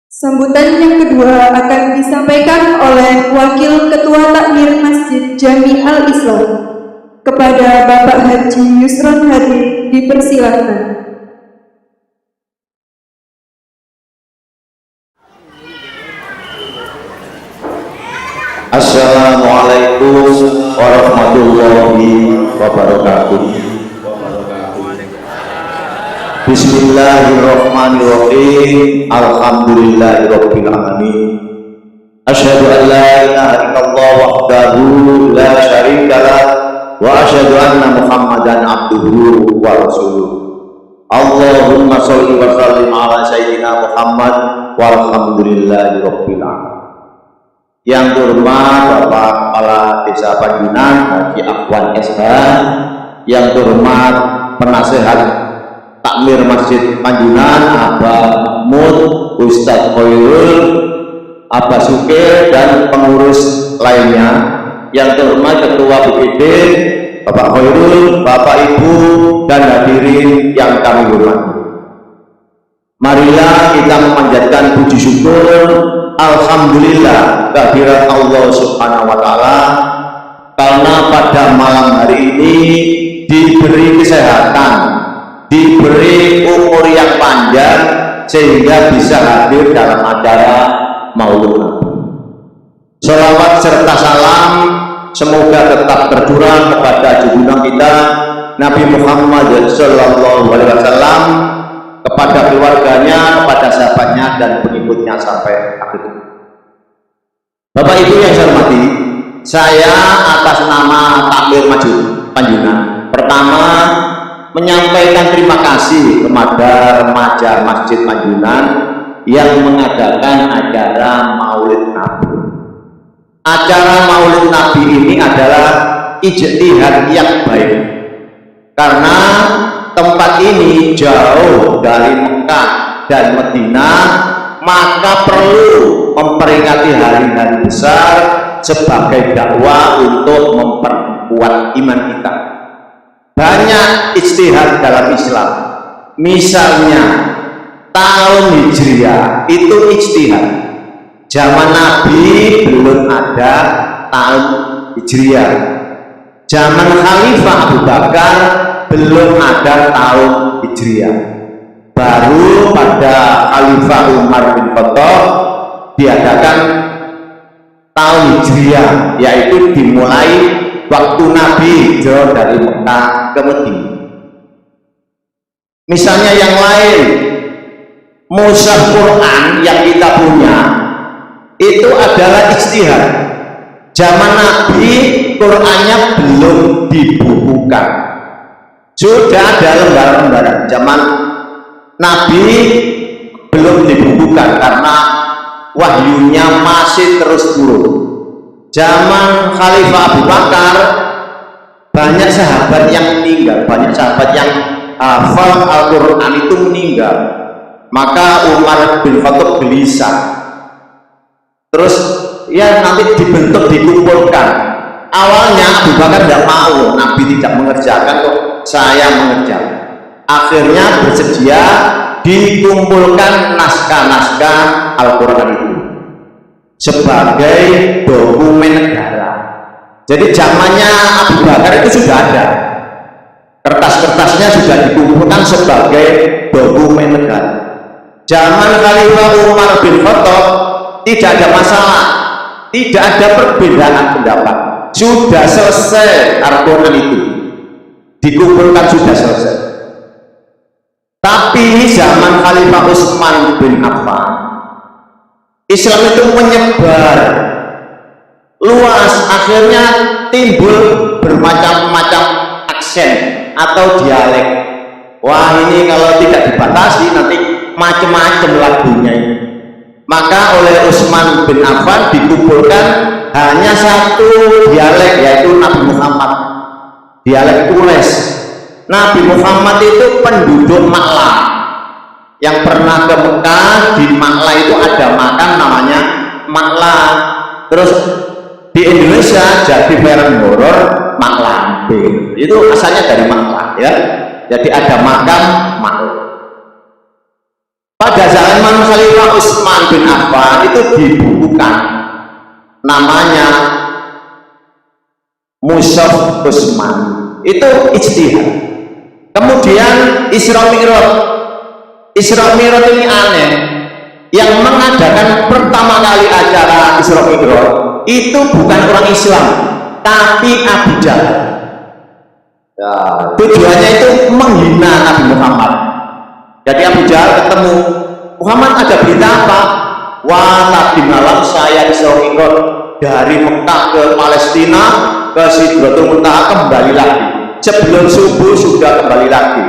Sambutan yang kedua akan disampaikan oleh Wakil Ketua Takmir Masjid Jami Al-Islam. Kepada Bapak Haji Yusron Hadi dipersilakan. Assalamualaikum warahmatullahi wabarakatuh. Bismillahirrahmanirrahim. Alhamdulillahirabbil alamin. Asyhadu an la ilaha illallah wahdahu la syarikalah wa asyhadu anna Muhammadan abduhu wa rasuluh. Allahumma sholli wa sallim ala sayyidina Muhammad walhamdulillahirabbil alamin. Yang terhormat Bapak Kepala Desa Panjunan Haji Afwan SH, yang terhormat Penasehat Takmir Masjid Panjunan Abah Mahmud, Ustadz Khairul, Abah Sukir, dan pengurus lainnya. Yang terhormat Ketua BPD Bapak Khairul, Bapak Ibu, dan hadirin yang kami hormati. Marilah kita memanjatkan puji syukur alhamdulillah kehadirat Allah Subhanahu wa taala, karena pada malam hari ini diberi kesehatan, diberi umur yang panjang sehingga bisa hadir dalam acara Maulid Nabi. Sholawat serta salam semoga tetap tercurah kepada junjungan kita Nabi Muhammad sallallahu alaihi wasallam, kepada keluarganya, kepada sahabatnya, dan pengikutnya sampai akhir. Bapak Ibu yang saya hormati, saya atas nama Takmir Masjid Panjunan pertama menyampaikan terima kasih kepada remaja Masjid Panjunan yang mengadakan acara Maulid Nabi. Acara Maulid Nabi ini adalah ijtihad yang baik, karena tempat ini jauh dari Mekah dan Madinah, maka perlu memperingati hari-hari besar sebagai dakwah untuk memperkuat iman kita. Banyak ijtihad dalam Islam, misalnya tahun Hijriah itu ijtihad. Zaman Nabi belum ada tahun Hijriah. Zaman Khalifah Abu Bakar belum ada tahun Hijriah. Baru pada Khalifah Umar bin Khattab diadakan tahun Hijriah, yaitu dimulai waktu Nabi hijrah dari Mekah ke Madinah. Misalnya yang lain, mushaf Quran yang kita punya itu adalah ijtihad. Zaman Nabi Qurannya belum dibukukan, sudah ada lembaran-lembaran. Zaman Nabi belum dibukukan karena wahyunya masih terus turun. Zaman Khalifah Abu Bakar banyak sahabat yang meninggal, banyak sahabat yang hafal Al-Quran itu meninggal. Maka Umar bin Khattab gelisah, terus ya nanti dibentuk, dikumpulkan. Awalnya Abu Bakar tidak mau, Nabi tidak mengerjakan, kok saya mengerjakan. Akhirnya bersedia dikumpulkan naskah-naskah Al-Quran itu sebagai dokumen negara. Jadi zamannya Abu Bakar itu sudah ada, kertas-kertasnya sudah dikumpulkan sebagai dokumen negara. Zaman Khalifah Umar bin Khattab tidak ada masalah, tidak ada perbedaan pendapat, sudah selesai. Al-Quran itu dikumpulkan, sudah selesai. Tapi zaman Khalifah Utsman bin Affan, Islam itu menyebar luas, akhirnya timbul bermacam-macam aksen atau dialek. Wah, ini kalau tidak dibatasi nanti macam-macam lagunya ini. Maka oleh Utsman bin Affan dikumpulkan hanya satu dialek, yaitu Nabi Muhammad, dialek Quraisy. Nabi Muhammad itu penduduk Maklah, yang pernah ke Mekah. Di Maklah itu ada makan namanya Maklah. Terus di Indonesia jadi film horor Maklah, itu asalnya dari Maklah ya. Jadi ada makam Maklah. pada zaman Khalifah Utsman bin Affan itu dibukukan namanya Mushaf Utsman, itu ijtihad. Kemudian Isra Mi'raj ini aneh, yang mengadakan pertama kali acara Isra Mi'raj itu bukan orang Islam tapi Abu Jahal. Ya, tujuannya itu menghina Nabi Muhammad. Jadi Abu Jahal ketemu Muhammad, ada berita apa? Wah, tadi malam saya Isra Mi'raj dari Mekah ke Palestina ke Sidratul Muntaha, kembali lagi. Sebelum subuh sudah kembali lagi.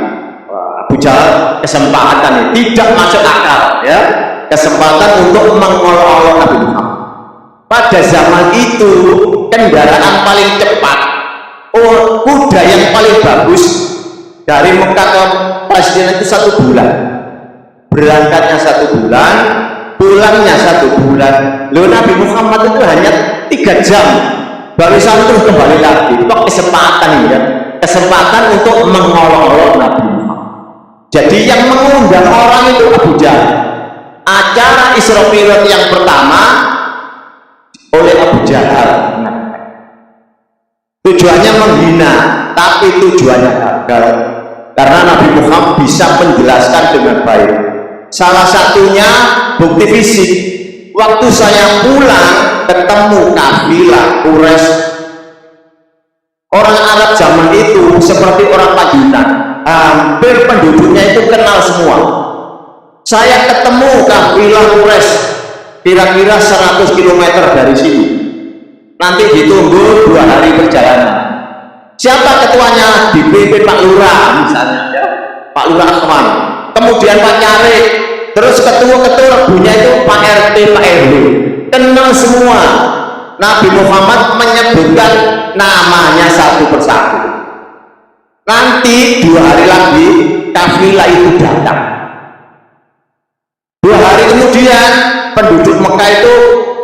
Wah, Abu Jahal kesempatan ini tidak masuk akal, ya. Kesempatan untuk mengolok-olok Nabi Muhammad. Pada zaman itu kendaraan paling cepat, kuda yang paling bagus dari Mekah ke Palestina itu 1 bulan. Berangkatnya 1 bulan, pulangnya 1 bulan. Lalu Nabi Muhammad itu hanya 3 jam baru terus kembali lagi. Itu kesempatan, ya, kesempatan untuk mengolok-olok Nabi Muhammad. Jadi yang mengundang orang itu Abu Jahal. Acara Isra Mi'raj yang pertama oleh Abu Jahal, tujuannya menghina, tapi tujuannya gagal karena Nabi Muhammad bisa menjelaskan dengan baik. Salah satunya bukti fisik, waktu saya pulang ketemu kafilah Quraisy, orang Arab zaman itu seperti orang Pajutan, hampir penduduknya itu kenal semua. Saya ketemu kafilah Quraisy kira-kira 100 km dari sini, nanti ditunggu 2 hari perjalanan. Siapa ketuanya? Dipimpin Pak Lurah misalnya, ya, Pak Lurah Ahmad, kemudian Pak Nyarik, terus ketua-ketua rebunya itu Pak RT, Pak RW, kenal semua. Nabi Muhammad menyebutkan namanya satu persatu. Nanti 2 hari lagi kafilah itu datang. 2 hari kemudian penduduk Mekah itu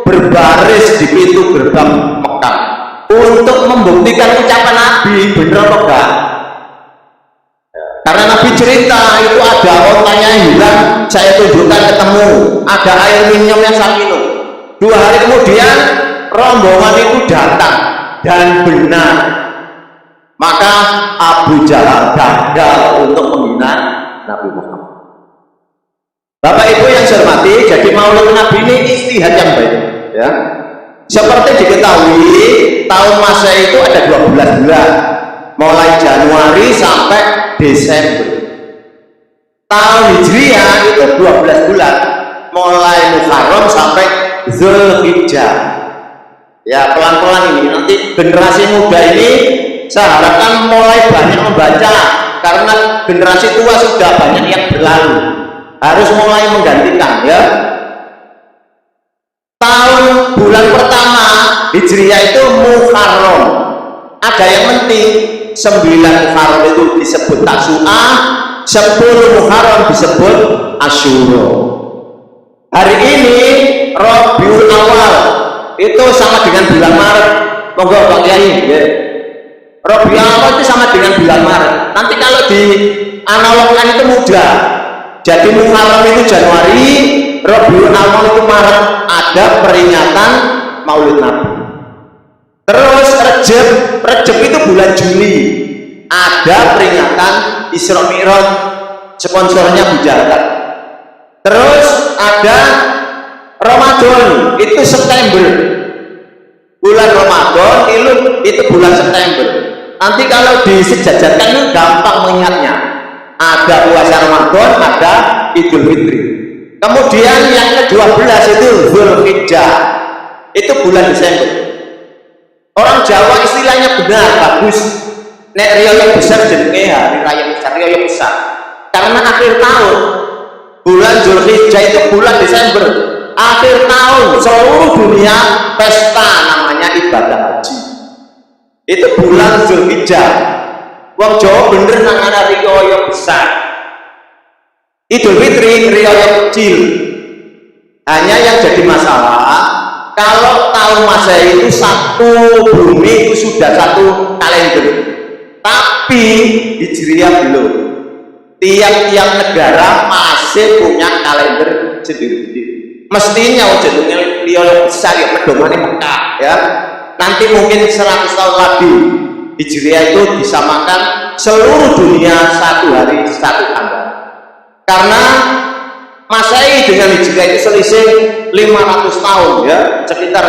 berbaris di pintu gerbang Mekah untuk membuktikan ucapan Nabi benar atau enggak. Karena Nabi cerita itu ada ontanya hilang, saya tunjukkan ketemu, ada air minum yang saya minum. 2 hari kemudian rombongan itu datang dan benar. Maka Abu Jahal gagal untuk menghina Nabi Muhammad. Bapak Ibu yang saya hormati, jadi Maulid Nabi ini ijtihad yang baik, ya. Seperti diketahui tahun Masehi itu ada 12 bulan, mulai Januari sampai Desember. Tahun Hijriah itu 12 bulan, mulai Muharram sampai Zulhijjah. Ya, pelan-pelan ini nanti generasi muda ini saya harapkan mulai banyak membaca, karena generasi tua sudah banyak yang berlalu, harus mulai menggantikan, ya. Tahun bulan pertama Hijriah itu Muharram. Ada yang penting, 9 Muharram itu disebut Tasu'ah, 10 Muharram disebut Asyura. Hari ini Rabiul Awal itu sama dengan bulan Maret. Monggo Pak Kiai, ya. Rabiul Awal itu sama dengan bulan Maret. Nanti kalau di analogkan itu mudah. Jadi Muharram itu Januari, Rabiul Awal itu Maret, ada peringatan Maulid Nabi. Terus Rejab itu bulan Juli, ada peringatan Isra Mi'raj, sponsornya Abu Jahal. Terus ada Ramadan, itu September, bulan Ramadan itu bulan September. Nanti kalau disejajarkan itu gampang mengingatnya. Ada puasa Ramadan, ada Idul Fitri. Kemudian yang ke-12 itu Zulhijjah, itu bulan Desember. Orang Jawa istilahnya benar, bagus. Nek riyaya besar jenenge hari raya besar, riyaya besar. Karena akhir tahun, bulan Zulhijjah itu bulan Desember, akhir tahun, seluruh dunia pesta, namanya ibadah haji. Itu bulan Zulhijjah. Wong Jawa bener nangana riyaya besar. Idul Fitri riyaya kecil. Hanya yang jadi masalah, kalau tahun Masehi itu satu bumi itu sudah satu kalender, tapi Hijriah belum. tiap-tiap negara masih punya kalender sendiri-sendiri. Mestinya jenenge liya besar ya pedomane Mekah ya. Nanti mungkin 100 tahun lagi Hijriah itu disamakan seluruh dunia satu hari satu tanggal. Karena Masehi dengan Hijriah itu selisih 500 tahun ya, sekitar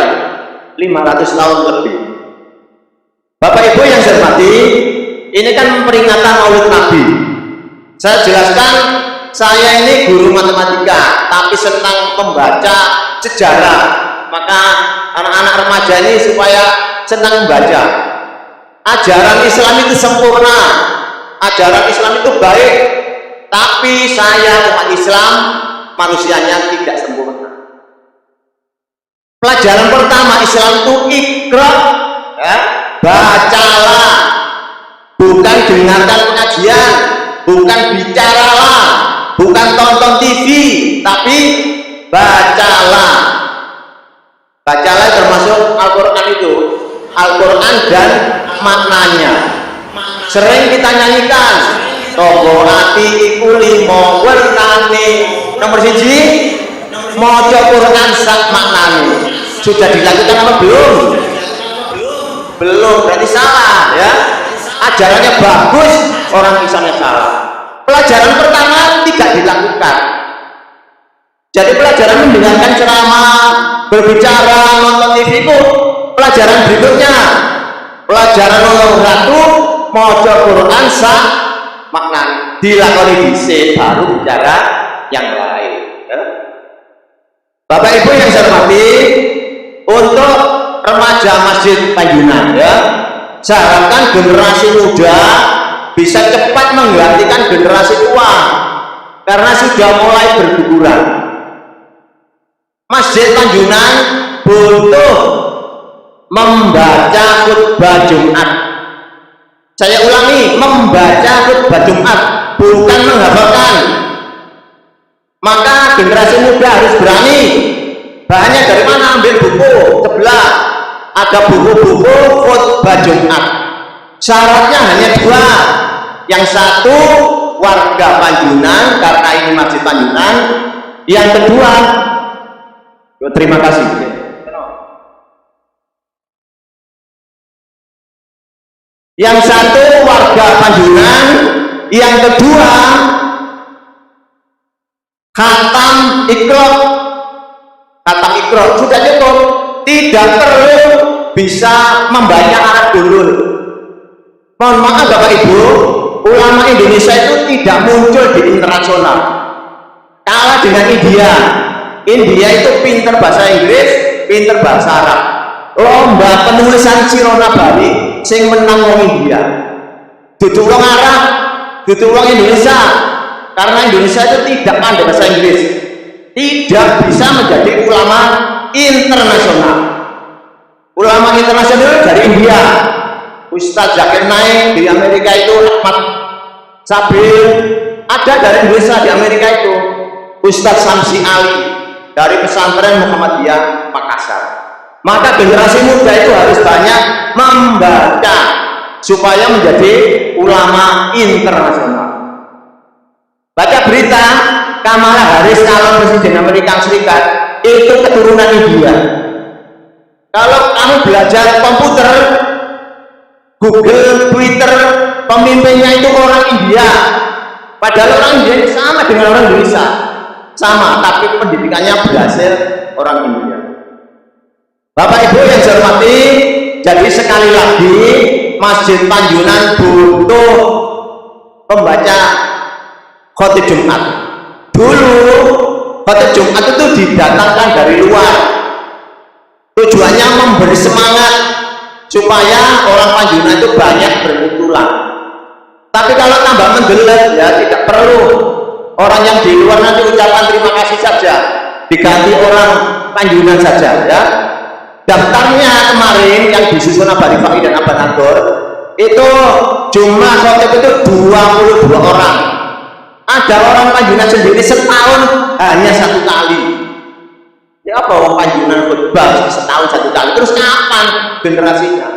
500 tahun lebih. Bapak Ibu yang saya hormati, ini kan peringatan Maulid Nabi. Saya jelaskan, saya ini guru matematika, tapi senang membaca sejarah. Maka anak-anak remaja ini supaya senang membaca. Ajaran Islam itu sempurna, ajaran Islam itu baik, tapi saya umat Islam manusianya tidak sempurna. Pelajaran pertama Islam itu Iqra, ya, bacalah, bukan dengarkan pengajian, bukan bicaralah, bukan tonton TV, tapi bacalah. Bacalah termasuk Al-Quran itu, Al-Quran dan maknanya. Sering kita nyanyikan, toko hati iku limo wernane. Nomor 1, maca Quran sak maknane. Sudah dilakukan apa belum? Belum, berarti salah ya. Ajarannya bagus, orang Islamnya salah. Pelajaran pertama tidak dilakukan. Jadi pelajaran mendengarkan ceramah, berbicara, nonton TV itu pelajaran berikutnya. Pelajaran nomor 1, maca Quran sak maknane. Dilakoni dhisik baru bicara yang lain ya. Bapak Ibu yang saya hormati, untuk remaja Masjid Panjunan ya, saya harapkan generasi muda bisa cepat menggantikan generasi tua karena sudah mulai berguguran. Masjid Panjunan butuh membaca khutbah Jumat. Saya ulangi, membaca khutbah Jumat, bukan menghafalkan. Maka generasi muda harus berani. Bahannya dari mana? Ambil buku sebelah, ada buku-buku khutbah Jumat. Syaratnya hanya 2. Yang satu warga Panjunan karena ini Masjid Panjunan. Yang kedua, terima kasih. Yang satu warga Panjunan, yang kedua khatam Iqra. Khatam Iqra sudah cukup, tidak perlu bisa membaca Arab dulu. Mohon maaf Bapak Ibu, ulama Indonesia itu tidak muncul di internasional. Kalah dengan India. India itu pinter bahasa Inggris, pinter bahasa Arab. Lomba penulisan Sirona Bali sing menang wong India. Dudu wong Arab, dudu wong Indonesia. Karena Indonesia itu tidak pandai bahasa Inggris, tidak bisa menjadi ulama internasional. Ulama internasional dari India, Ustadz Zakir Naik di Amerika itu, Ahmad Sabil ada dari Indonesia di Amerika itu, Ustadz Samsi Ali dari pesantren Muhammadiyah Makassar. Maka generasi muda itu harus banyak membaca supaya menjadi ulama internasional. Baca berita Kamala Harris calon presiden Amerika Serikat itu keturunan India. Kalau kamu belajar komputer, Google, Twitter, pemimpinnya itu orang India. Padahal orang India sama dengan orang Indonesia, sama, tapi pendidikannya berhasil orang India. Bapak Ibu yang saya hormati, jadi sekali lagi Masjid Panjunan butuh pembaca khotib Jumat. Dulu khotib Jumat itu didatangkan dari luar, tujuannya memberi semangat supaya orang Panjunan itu banyak bermunculan. Tapi kalau tambah mendelet ya tidak perlu. Orang yang di luar nanti ucapan terima kasih saja, diganti orang Panjunan saja ya. Daftarnya kemarin yang disusun Abadi Fakih dan Abad Nagor itu jumlah khotib itu 22 orang. Ada orang Panjunan sendiri setahun hanya 1 kali. Ya apa orang Panjunan khutbah setahun 1 kali? Terus kapan generasinya?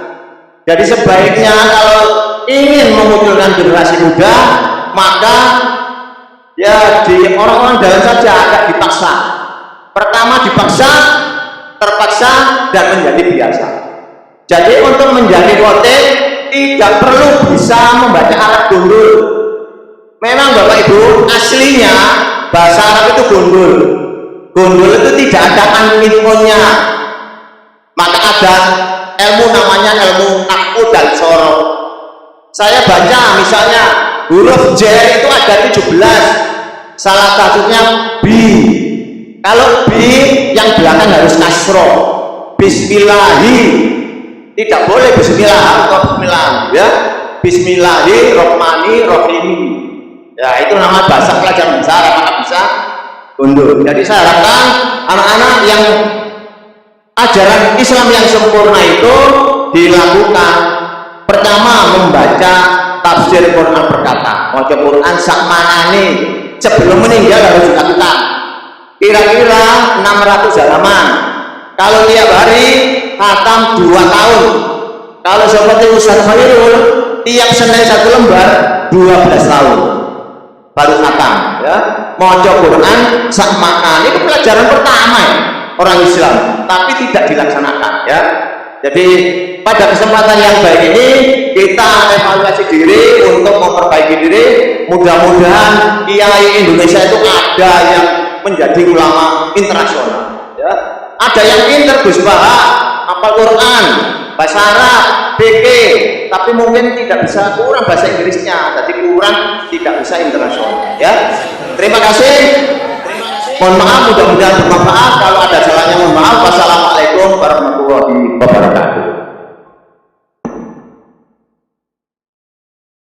Jadi sebaiknya kalau ingin memunculkan generasi muda, maka Ya di orang-orang dalam saja agak dipaksa. Pertama dipaksa, terpaksa, dan menjadi biasa. Jadi untuk menjadi khotib tidak perlu bisa membaca Arab gundul. Memang Bapak Ibu aslinya bahasa Arab itu gundul. Gundul itu tidak ada anminnya. Maka ada ilmu namanya ilmu nahwu dan sorok. Saya baca misalnya huruf J itu ada 17. Salah satunya B. Kalau B yang belakang harus kasro. Bismillahi. Tidak boleh bismillah atau bismillah ya. Bismillahirrahmanirrahim. Ya itu nama bahasa pelajaran besar maka bisa gundul. Jadi saya harapkan anak-anak yang ajaran Islam yang sempurna itu dilakukan. Pertama membaca tafsir Quran berkata, baca Quran sakmanani sebelum meninggal harus dilakukan. Kira-kira 600 halaman. Kalau tiap hari khatam 2 tahun. Kalau seperti Ustaz Khairul tiap Senin 1 lembar 12 tahun baru khatam ya. Baca Quran sakmanani itu pelajaran pertama ya orang Islam, tapi tidak dilaksanakan ya. Jadi pada kesempatan yang baik ini kita evaluasi diri untuk memperbaiki diri. Mudah-mudahan kiai Indonesia itu ada yang menjadi ulama internasional ya. Ada yang pintar Gus Baha hafal Quran bahasa Arab BK, tapi mungkin tidak bisa, kurang bahasa Inggrisnya, jadi kurang tidak bisa internasional ya. Terima kasih. Mohon maaf, mudah-mudahan bermanfaat. Kalau ada salahnya mohon maaf. Wassalamualaikum warahmatullahi wabarakatuh.